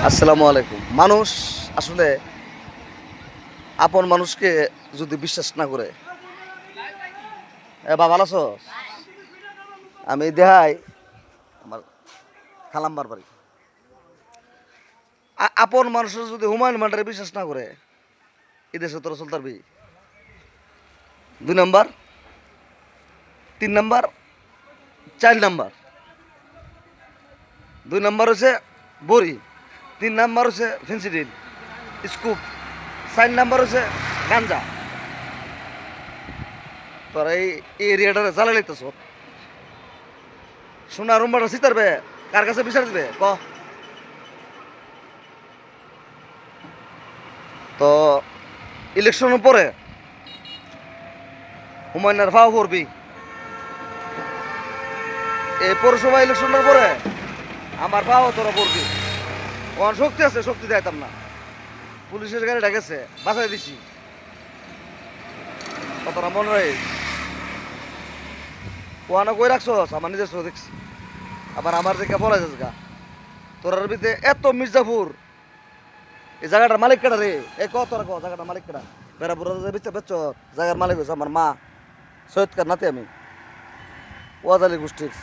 আসসালামু আলাইকুম। মানুষ আসলে আপন মানুষকে যদি বিশ্বাস না করে, এ বা ভালো আছোস? আমি দেহাই আমার খালাম্বার বাড়ি। আপন মানুষের যদি হুমায়ুন মান্ডারে বিশ্বাস না করে, এই দেশে তোরা চলতে পারবি? 2 নাম্বার, 3 নাম্বার, 4 নাম্বার। 2 নাম্বার হচ্ছে বড়ি, 3 নাম্বার হচ্ছে ফেন্সিডিল, স্কুপ, 4 নাম্বার হচ্ছে গাঞ্জা। তোরা এই এরিয়াটারে জ্বালা লাইতেছ। সোনা রুম্বাটা সিতারবে, কার কাছে বিচার দিবে ক? তো ইলেকশনের পরে হুমায়ুনের ভাও করবি, এই পৌরসভা ইলেকশনের পরে আমার ভাও তোরা করবি। ওখানে শক্তি আছে, শক্তি দেয়তাম না। পুলিশের গাড়ি ডাকেছে, বাঁচাই দিছি। কতটা মনে রাখিস, ওখানে কই রাখছস আমার নিজস্ব দেখছি। আবার আমার দিকে বলা যাস গা তোরার ভিতরে এত মির্জাপুর, এই জায়গাটার মালিক কেটা রে? এই ক তোরা ক জায়গাটার মালিক কেটা? বেড়াপুর বেচ জায়গার মালিক হচ্ছে আমার মা সৈয়দকার নাতি। আমি ওয়াজালি গোষ্ঠীর,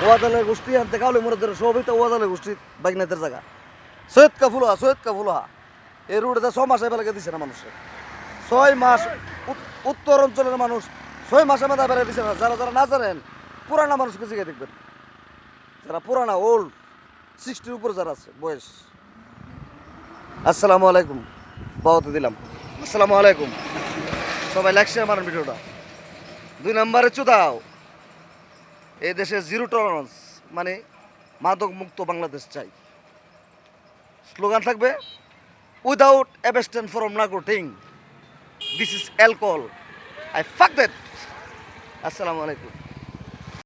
ওয়াজালের গোষ্ঠী আনতে কাউলি মুরাদের সবই তো ওয়াজালের গোষ্ঠীর বাগনাতের জায়গা। সৈয়দকা ফুলহা এই রুটে 6 মাস এবেলাকে দিছে না মানুষের। 6 মাস উত্তর অঞ্চলের মানুষ 6 মাসে মেধা বেড়ে দিছে না। যারা যারা না জানেন, পুরানা মানুষকে জিগে দেখবেন, যারা পুরানা ওল্ড 60-র উপরে যারা আছে বয়স। আসসালামু আলাইকুম, বাবতে দিলাম। আসসালামু আলাইকুম। সবাই লাইক শেয়ার মারেন ভিডিওটা। 2 নাম্বারে চুদাও, এই দেশে জিরো টলারেন্স, মানে মাদক মুক্ত বাংলাদেশ চাই। স্লোগান থাকবে without abstain from narcotics, this is alcohol, I fuck that. আসসালামু আলাইকুম।